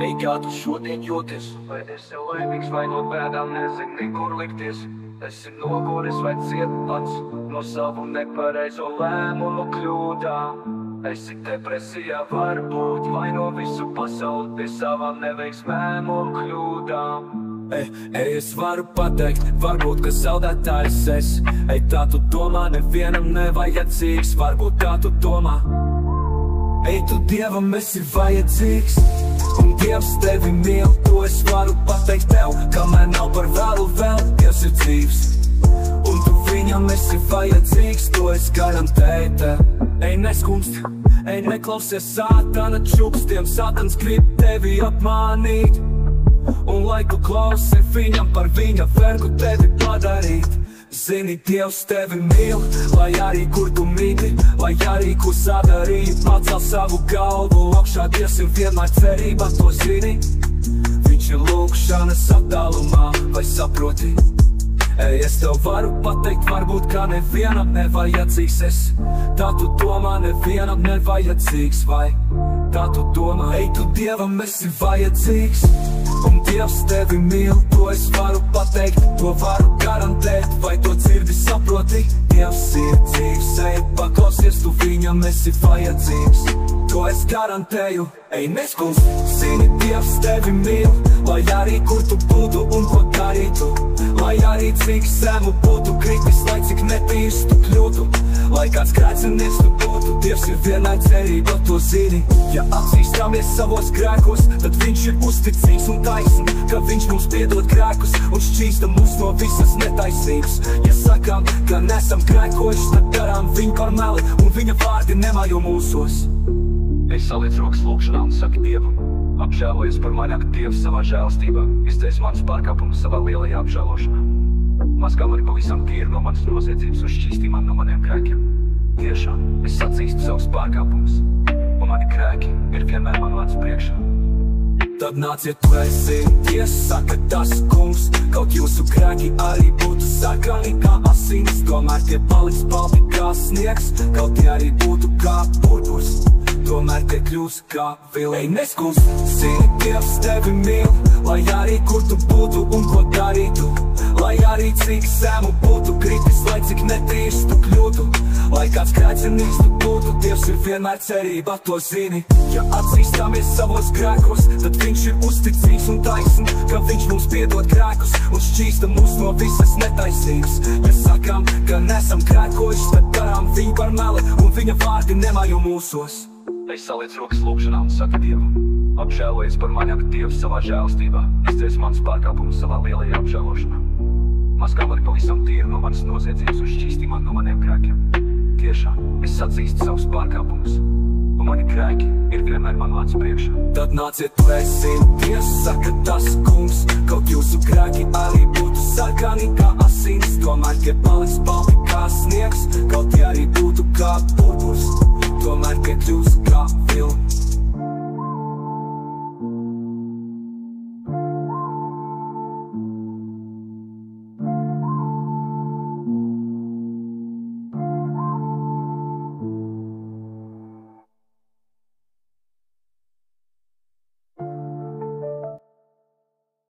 Ej, kā tu šodien jūties? Vai esi laimīgs, vai no bēdām nezini, kur likties? Esi noguris vai ciet pats no savu nepareizo lēmumu kļūdām? Esi depresijā varbūt, vai no visu pasauli pie savām neveiksmēm un kļūdām? Es varu pateikt, varbūt, ka zaudētājs esi. Tā tu domā, nevienam nevajadzīgs, varbūt tā tu domā. Tu Dievam esi vajadzīgs, un Dievs tevi mīl, to es varu pateikt tev, kamēr nav par vēlu vēl, Dievs ir dzīvs. Un tu viņam esi vajadzīgs, to es garantēju tev. Neskumst, neklausies sātana čukstiem, sātans grib tevi apmānīt. Un lai tu klausi viņam, par viņa vergu tevi padarīt. Zini, Dievs tevi mīl, lai arī kur tu mīti, lai arī ko sadarīji, pacel savu galvu augšā, Dievs ir vienmēr cerība, to zini. Viņš ir lūkšanas attālumā, vai saproti? Es tev varu pateikt, varbūt, ka nevienam nevajadzīgs esi. Tā tu domā, nevienam nevajadzīgs, vai tā tu domā? Tu Dievam esi vajadzīgs, un Dievs tevi mīl, to es varu pateikt, to varu garantēt, vai to dzirdi, saproti? Dievs ir dzīvs, paklausies, tu viņam esi vajadzīgs, to es garantēju. Neskumst, zini, Dievs tevi mīl, lai arī kur tu būtu un ko darītu, lai arī cik zemu būtu kritis, lai cik netīrs tu kļūtu, lai kāds grēcinieks tu būtu, Dievs ir vienmēr cerība, to zini. Ja atzīstamies savos grēkos, tad viņš ir uzticīgs un taisn, ka viņš mums piedod grēkus un šķīsta mūs no visas netaisnības. Ja sakām, ka nesam grēkojuši, tad darām viņu par meli, un viņa vārdi nemājo mūsos. Saliec rokas lūkšanā un saki Dievam, apžēlojies par mani, ak Dievs savā žēlstībā, izdzēs manas pārkāpumus savā lielajā apžēlošanā. Mazgā mani pavisam tīri no manas noziedzības un šķīstī mani no maniem grēkiem. Tiešām, es atzīstu savus pārkāpumus, un mani grēki ir vienmēr manu acu priekšā. Tad nāciet, tu esi tiesa, saka tas kungs, kaut jūsu grēki arī būtu sarkani kā asins, tomēr tie paliks balti kā sniegs, kaut tie arī būtu kā purpurs, tomēr tie kļūs kā vili. Neskumst, zini, Dievs tevi mīl, lai arī kur tu būtu un ko darītu, lai arī cik zemu būtu kritis, lai cik netīrs tu kļūtu, lai kāds grēcinieks tu būtu, Dievs ir vienmēr cerība, to zini. Ja atzīstamies savos grēkos, tad viņš ir uzticīgs un taisn, ka viņš mums piedod grēkus un šķīsta mūs no visas netaisnības. Ja sakām, ka nesam grēkojuši, tad darām viņu par meli, un viņa vārdi nemājo mūsos. Saliec rokas lūkšanā un saki Dievam, apžēlojies par mani, ak Dievs savā žēlstībā, izdzēs manas pārkāpumus savā lielajā apžēlošanā. Mazgā mani pavisam tīri no manas noziedzības un šķīstī mani no maniem grēkiem. Tiešām, es atzīstu savus pārkāpumus, un mani grēki ir vienmēr manu acu priekšā. Tad nāciet, tu esi tiesa, saka tas kungs, kaut jūsu grēki arī būtu sarkani kā asins, tomēr tie paliks balti kā sniegs.